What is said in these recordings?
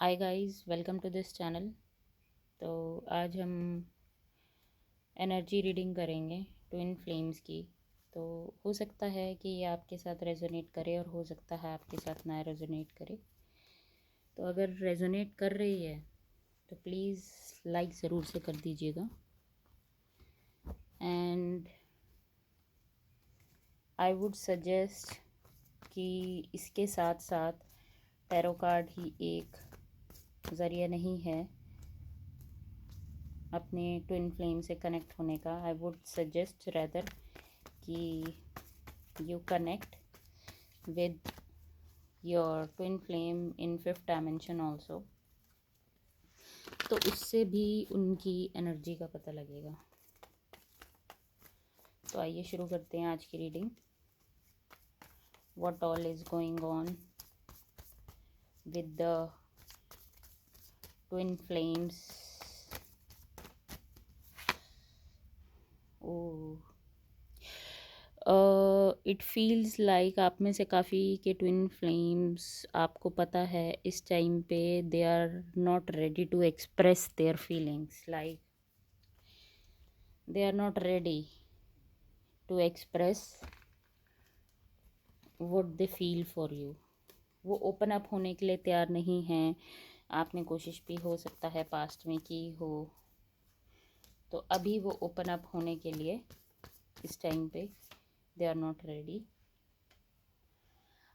Hi guys, welcome to this channel. तो आज हम एनर्जी रीडिंग करेंगे ट्विन फ्लेम्स की। तो हो सकता है कि ये आपके साथ रेजोनेट करे और हो सकता है आपके साथ ना रेजोनेट करे। तो अगर रेजोनेट कर रही है तो प्लीज़ लाइक ज़रूर से कर दीजिएगा। एंड आई वुड सजेस्ट कि इसके साथ साथ टैरो कार्ड ही एक ज़रिया नहीं है अपने ट्विन फ्लेम से कनेक्ट होने का। आई वुड सजेस्ट रेदर कि you connect with your twin flame in fifth dimension also, तो उससे भी उनकी एनर्जी का पता लगेगा। तो आइए शुरू करते हैं आज की reading. What all is going on with the twin flames. Oh it feels like आप में से काफ़ी के ट्विन फ्लेम्स, आपको पता है इस टाइम पे they are not ready to express their feelings, like they are not ready to express what they feel for you। वो ओपन अप होने के लिए तैयार नहीं हैं। आपने कोशिश भी हो सकता है पास्ट में की हो, तो अभी वो ओपन अप होने के लिए इस टाइम पे they are not ready.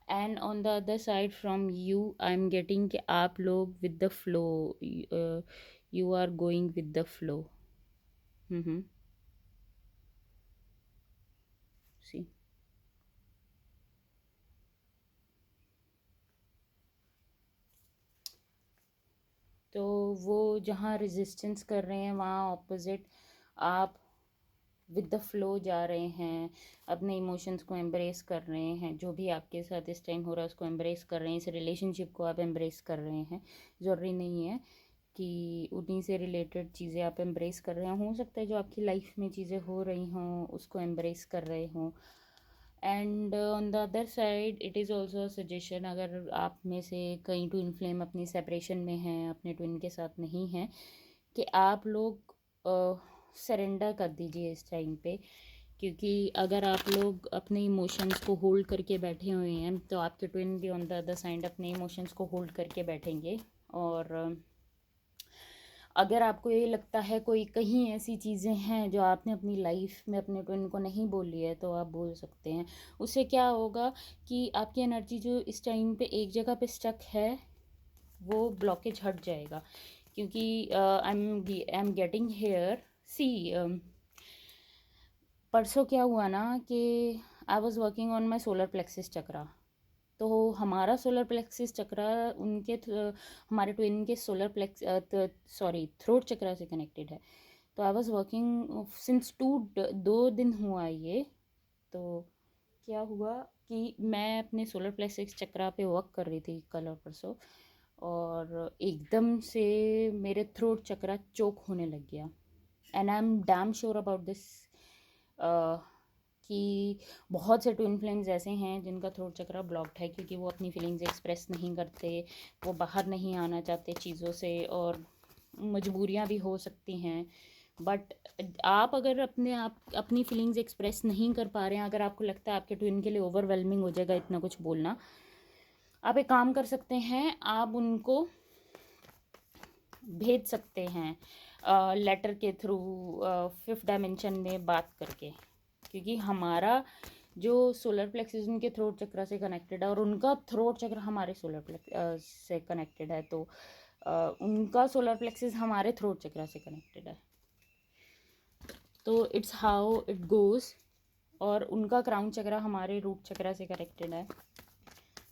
And on the other side from you I am getting कि आप लोग with the flow, you are going with the flow. See, तो वो जहाँ रेजिस्टेंस कर रहे हैं वहाँ ऑपोजिट आप विद द फ्लो जा रहे हैं, अपने इमोशंस को एम्ब्रेस कर रहे हैं। जो भी आपके साथ इस टाइम हो रहा है उसको एम्ब्रेस कर रहे हैं, इस रिलेशनशिप को आप एम्ब्रेस कर रहे हैं। ज़रूरी नहीं है कि उन्हीं से रिलेटेड चीज़ें आप एम्ब्रेस कर रहे हैं, हो सकता है जो आपकी लाइफ में चीज़ें हो रही हों उसको एम्ब्रेस कर रहे हों। And on the other side it is also suggestion, अगर आप में से कहीं ट्विन फ्लेम अपनी सेपरेशन में हैं, अपने ट्विन के साथ नहीं हैं, कि आप लोग सरेंडर कर दीजिए इस टाइम पे। क्योंकि अगर आप लोग अपने इमोशंस को होल्ड करके बैठे हुए हैं तो आपके ट्विन भी ऑन द अदर साइड अपने इमोशंस को होल्ड करके बैठेंगे। और अगर आपको ये लगता है कोई कहीं ऐसी चीज़ें हैं जो आपने अपनी लाइफ में अपने ट्विन को नहीं बोली है तो आप बोल सकते हैं। उससे क्या होगा कि आपकी एनर्जी जो इस टाइम पे एक जगह पे स्टक है वो ब्लॉकेज हट जाएगा। क्योंकि I am getting here, see, परसों क्या हुआ ना कि I was working on my solar plexus chakra. तो हमारा सोलर प्लेक्सिस चक्रा हमारे ट्विन के सोलर प्लेक्स थ्रोट चक्रा से कनेक्टेड है। तो आई वॉज़ वर्किंग सिंस 2 दिन हुआ ये। तो क्या हुआ कि मैं अपने सोलर प्लेक्सिस चक्रा पे वर्क कर रही थी कल और परसों, और एकदम से मेरे थ्रोट चक्रा चोक होने लग गया। And I am damn sure about this कि बहुत से ट्विन फ्लेम्स ऐसे हैं जिनका थ्रोट चक्रा ब्लॉक्ड है, क्योंकि वो अपनी फीलिंग्स एक्सप्रेस नहीं करते, वो बाहर नहीं आना चाहते चीज़ों से, और मजबूरियां भी हो सकती हैं। बट आप अगर अपनी फीलिंग्स एक्सप्रेस नहीं कर पा रहे हैं, अगर आपको लगता है आपके ट्विन के लिए ओवरवेलमिंग हो जाएगा इतना कुछ बोलना, आप एक काम कर सकते हैं, आप उनको भेज सकते हैं लेटर के थ्रू, फिफ्थ डायमेंशन में बात करके। क्योंकि हमारा जो सोलर प्लेक्सिस उनके थ्रोट चक्र से कनेक्टेड है और उनका थ्रोट चक्र हमारे सोलर प्लेक्स से कनेक्टेड है, तो उनका सोलर प्लेक्सिस हमारे थ्रोट चक्र से कनेक्टेड है। तो इट्स हाउ इट गोज़। और उनका क्राउन चक्र हमारे रूट चक्र से कनेक्टेड है।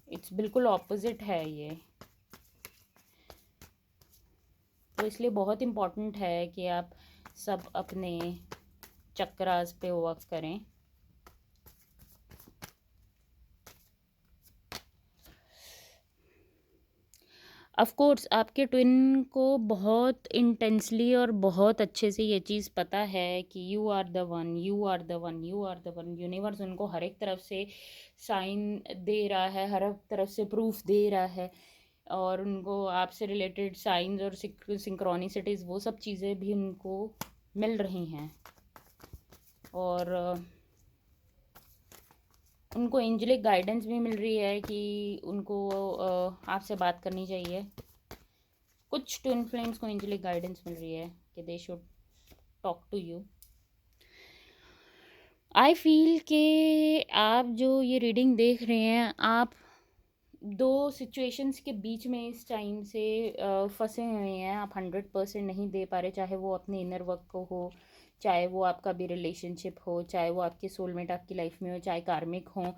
इट्स बिल्कुल ऑपोजिट है ये। तो इसलिए बहुत इम्पॉर्टेंट है कि आप सब अपने चक्रास पे वर्क करें। ऑफ कोर्स आपके ट्विन को बहुत इंटेंसली और बहुत अच्छे से ये चीज़ पता है कि you are the one, you are the one, you are the one. Universe उनको हर एक तरफ से साइन दे रहा है, हर एक तरफ से प्रूफ दे रहा है और उनको आपसे रिलेटेड साइंस और सिंक्रोनिसिटीज़ वो सब चीज़ें भी उनको मिल रही हैं। और उनको एंजेलिक गाइडेंस भी मिल रही है कि उनको आपसे बात करनी चाहिए। कुछ ट्विन फ्लेम्स को एंजेलिक गाइडेंस मिल रही है कि they should talk to you. I feel कि आप जो ये रीडिंग देख रहे हैं, आप दो सिचुएशंस के बीच में इस टाइम से फंसे हुए हैं। आप 100% नहीं दे पा रहे, चाहे वो अपने इनर वर्क को हो, चाहे वो आपका भी रिलेशनशिप हो, चाहे वो आपके सोलमेट आपकी लाइफ में हो, चाहे कार्मिक हो,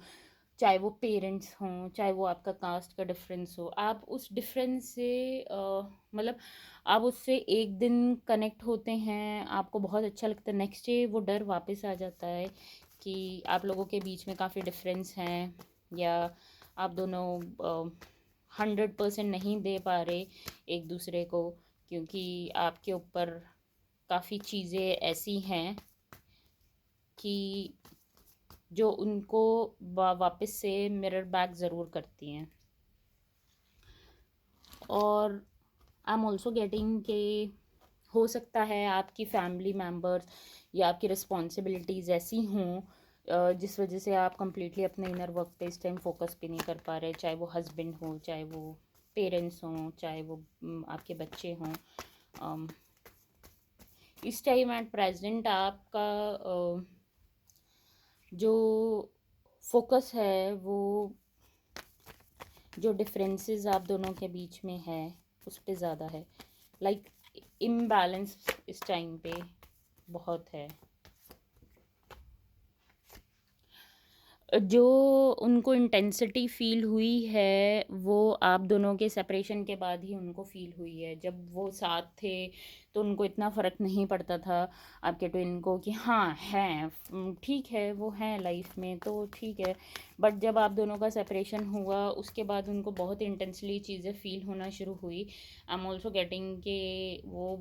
चाहे वो पेरेंट्स हों, चाहे वो आपका कास्ट का डिफरेंस हो। आप उस डिफरेंस से मतलब आप उससे एक दिन कनेक्ट होते हैं, आपको बहुत अच्छा लगता है, नेक्स्ट डे वो डर वापस आ जाता है कि आप लोगों के बीच में काफ़ी डिफरेंस हैं, या आप दोनों 100% नहीं दे पा रहे एक दूसरे को, क्योंकि आपके ऊपर काफ़ी चीज़ें ऐसी हैं कि जो उनको वापस से मिरर बैक ज़रूर करती हैं। और आई एम ऑल्सो गेटिंग के हो सकता है आपकी फैमिली मेम्बर्स या आपकी रिस्पॉन्सिबिलिटीज़ ऐसी हों जिस वजह से आप कंप्लीटली अपने इनर वर्क पे इस टाइम फोकस भी नहीं कर पा रहे, चाहे वो हस्बैंड हो, चाहे वो पेरेंट्स हों, चाहे वो आपके बच्चे हों। इस टाइम एट प्रेजेंट आपका जो फोकस है, वो जो डिफरेंसेस आप दोनों के बीच में है उस पे ज़्यादा है। लाइक इम्बैलेंस इस टाइम पे बहुत है। जो उनको इंटेंसिटी फ़ील हुई है वो आप दोनों के सेपरेशन के बाद ही उनको फ़ील हुई है। जब वो साथ थे तो उनको इतना फ़र्क नहीं पड़ता था आपके ट्विन को कि हाँ हैं, ठीक है, वो हैं लाइफ में तो ठीक है। बट जब आप दोनों का सेपरेशन हुआ उसके बाद उनको बहुत इंटेंसली चीज़ें फ़ील होना शुरू हुई। आई एम ऑल्सो गेटिंग के वो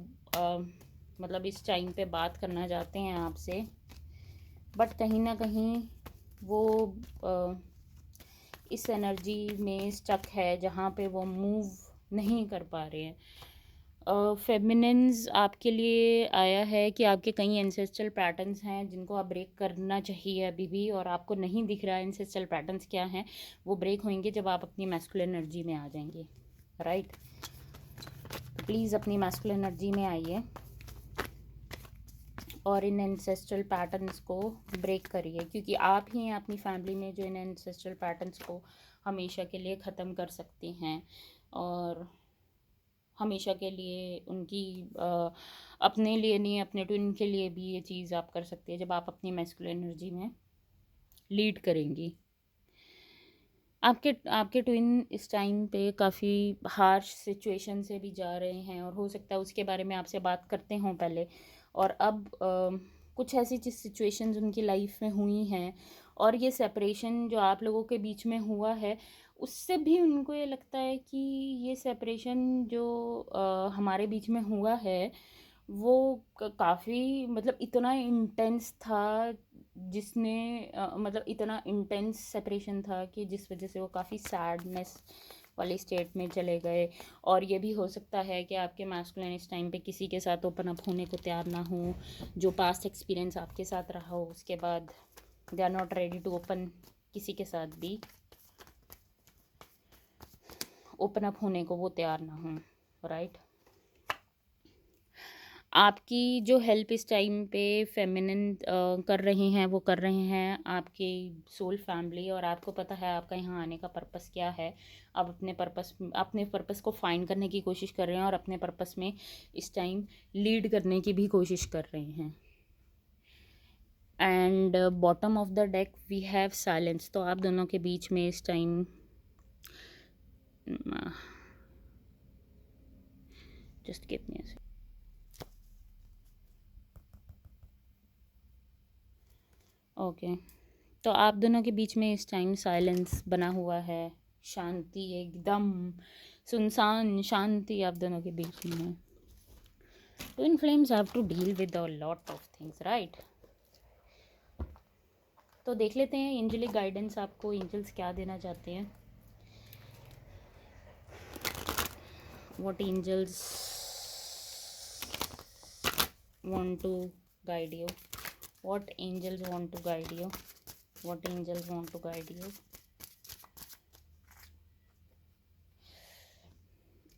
मतलब इस टाइम पे बात करना चाहते हैं आपसे, बट कहीं ना कहीं वो इस एनर्जी में स्टक है जहाँ पे वो मूव नहीं कर पा रहे हैं। फेमिनिन्स आपके लिए आया है कि आपके कई एंसेस्ट्रल पैटर्न्स हैं जिनको आप ब्रेक करना चाहिए अभी भी, और आपको नहीं दिख रहा है एंसेस्ट्रल पैटर्न्स क्या हैं। वो ब्रेक होंगे जब आप अपनी मैस्कुलिन एनर्जी में आ जाएंगे, राइट। तो प्लीज़ अपनी मैस्कुलिन एनर्जी में आइए और इन एंसेस्ट्रल पैटर्न्स को ब्रेक करिए, क्योंकि आप ही हैं अपनी फैमिली में जो इन एंसेस्ट्रल पैटर्न्स को हमेशा के लिए ख़त्म कर सकती हैं, और हमेशा के लिए उनकी अपने लिए नहीं, अपने ट्विन के लिए भी ये चीज़ आप कर सकती है जब आप अपनी मैस्कुलिन एनर्जी में लीड करेंगी। आपके आपके ट्विन इस टाइम पे काफ़ी हार्श सिचुएशन से भी जा रहे हैं, और हो सकता है उसके बारे में आपसे बात करते हों पहले, और अब कुछ ऐसी चीज़ सिचुएशंस उनकी लाइफ में हुई हैं, और ये सेपरेशन जो आप लोगों के बीच में हुआ है उससे भी उनको ये लगता है कि ये सेपरेशन जो हमारे बीच में हुआ है वो काफ़ी मतलब इतना इंटेंस था, जिसने मतलब इतना इंटेंस सेपरेशन था कि जिस वजह से वो काफ़ी सैडनेस वाली स्टेट में चले गए। और ये भी हो सकता है कि आपके मैस्कुलिन इस टाइम पे किसी के साथ ओपन अप होने को तैयार ना हो, जो पास्ट एक्सपीरियंस आपके साथ रहा हो उसके बाद they are not ready to open किसी के साथ भी ओपन अप होने को वो तैयार ना हो, राइट। आपकी जो हेल्प इस टाइम पे फेमिनिन कर रही हैं वो कर रहे हैं आपकी सोल फैमिली, और आपको पता है आपका यहाँ आने का पर्पस क्या है। आप अपने पर्पस को फाइंड करने की कोशिश कर रहे हैं और अपने पर्पस में इस टाइम लीड करने की भी कोशिश कर रहे हैं। And bottom of the deck we have silence. तो आप दोनों के बीच में इस time just give me a okay. तो आप दोनों के बीच में इस टाइम साइलेंस बना हुआ है, शांति, एकदम सुनसान शांति आप दोनों के बीच में है। Twin flames have to deal with a lot of things, right. तो देख लेते हैं एंजेलिक गाइडेंस आपको एंजल्स क्या देना चाहते हैं। what angels want to guide you, what angels want to guide you, what angels want to guide you.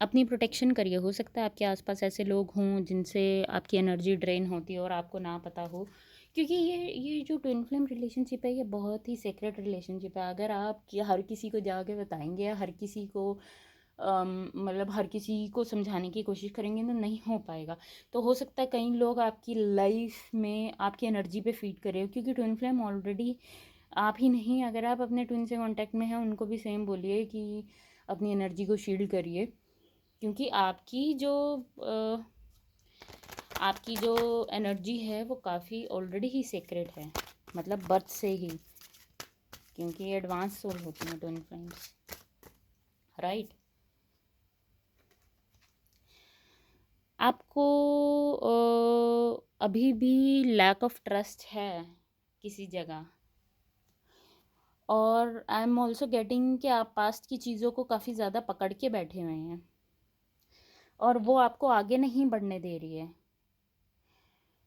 अपनी प्रोटेक्शन करिए। हो सकता है आपके आसपास ऐसे लोग हों जिनसे आपकी एनर्जी ड्रेन होती है और आपको ना पता हो, क्योंकि ये जो ट्विन फ्लेम रिलेशनशिप है ये बहुत ही सीक्रेट रिलेशनशिप है। अगर आप हर किसी को जाके बताएंगे या हर किसी को मतलब हर किसी को समझाने की कोशिश करेंगे तो नहीं हो पाएगा। तो हो सकता है कई लोग आपकी लाइफ में आपकी एनर्जी पे फीड कर रहे हो, क्योंकि ट्विन फ्लेम ऑलरेडी आप ही नहीं, अगर आप अपने ट्विन से कांटेक्ट में हैं उनको भी सेम बोलिए कि अपनी एनर्जी को शील्ड करिए, क्योंकि आपकी जो एनर्जी है वो काफ़ी ऑलरेडी ही सीक्रेट है, मतलब बर्थ से ही, क्योंकि ये एडवांस सोल होती हैं ट्विन फ्लेम्स, राइट। आपको अभी भी लैक ऑफ ट्रस्ट है किसी जगह, और आई एम ऑल्सो गेटिंग कि आप पास्ट की चीज़ों को काफ़ी ज़्यादा पकड़ के बैठे हुए हैं और वो आपको आगे नहीं बढ़ने दे रही है,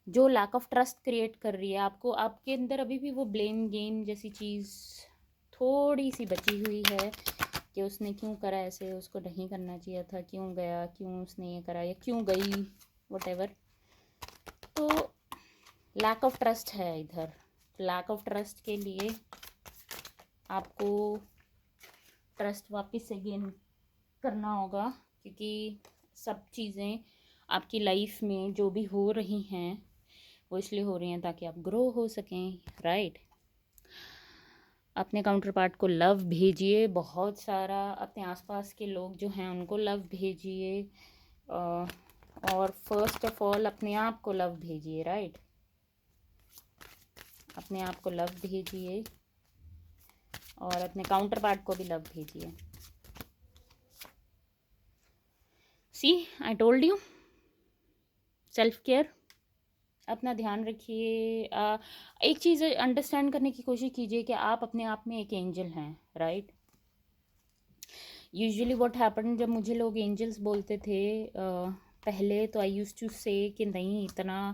जो लैक ऑफ ट्रस्ट क्रिएट कर रही है आपको। आपके अंदर अभी भी वो ब्लेम गेम जैसी चीज़ थोड़ी सी बची हुई है कि उसने क्यों करा ऐसे, उसको नहीं करना चाहिए था, क्यों गया, क्यों उसने ये करा या क्यों गई, वटेवर। तो लैक ऑफ ट्रस्ट है इधर। लैक ऑफ ट्रस्ट के लिए आपको ट्रस्ट वापस से गेन करना होगा, क्योंकि सब चीज़ें आपकी लाइफ में जो भी हो रही हैं वो इसलिए हो रही हैं ताकि आप ग्रो हो सकें, राइट। अपने काउंटर पार्ट को लव भेजिए बहुत सारा, अपने आसपास के लोग जो हैं उनको लव भेजिए, और फर्स्ट ऑफ ऑल अपने आप को लव भेजिए, राइट। अपने आप को लव भेजिए और अपने काउंटर पार्ट को भी लव भेजिए। See I told you, self care, अपना ध्यान रखिए। एक चीज़ अंडरस्टैंड करने की कोशिश कीजिए कि आप अपने आप में एक एंजल हैं, राइट। यूजुअली व्हाट हैपन, जब मुझे लोग एंजल्स बोलते थे पहले, तो आई यूज्ड टू से कि नहीं इतना,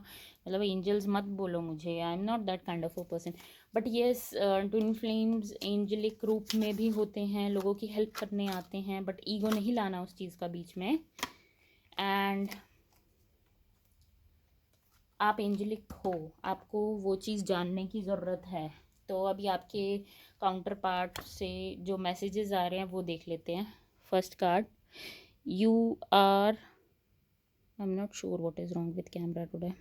मतलब एंजल्स मत बोलो मुझे, आई am not that kind of a person. But yes, twin flames angelic रूप में भी होते हैं, लोगों की हेल्प करने आते हैं, बट ईगो नहीं लाना उस चीज़ का बीच में। एंड आप एंजलिक हो, आपको वो चीज़ जानने की ज़रूरत है। तो अभी आपके काउंटर पार्ट से जो मैसेजेस आ रहे हैं वो देख लेते हैं। First card, you are, I am not sure what is wrong with camera today,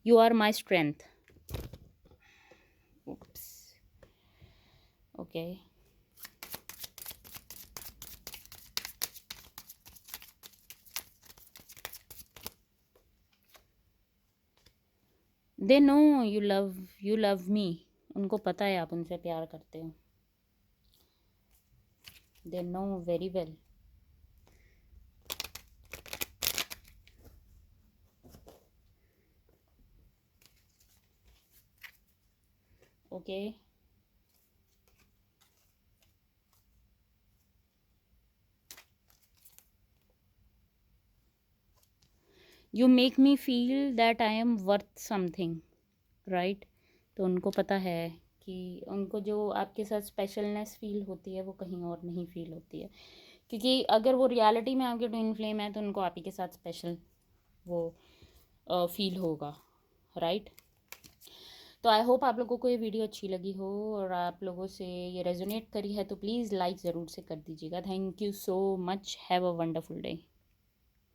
you are my strength. oops okay, they know you love me, उनको पता है आप उनसे प्यार करते हो, they know very well. Okay, you make me feel that I am worth something, right. तो उनको पता है कि उनको जो आपके साथ स्पेशलनेस फील होती है वो कहीं और नहीं फील होती है, क्योंकि अगर वो रियलिटी में आपके ट्विन फ्लेम है तो उनको आप ही के साथ स्पेशल वो फील होगा, राइट। तो आई होप आप लोगों को ये वीडियो अच्छी लगी हो और आप लोगों से ये रेजोनेट करी है, तो प्लीज़ लाइक ज़रूर से कर दीजिएगा। Thank you so much, have a wonderful day.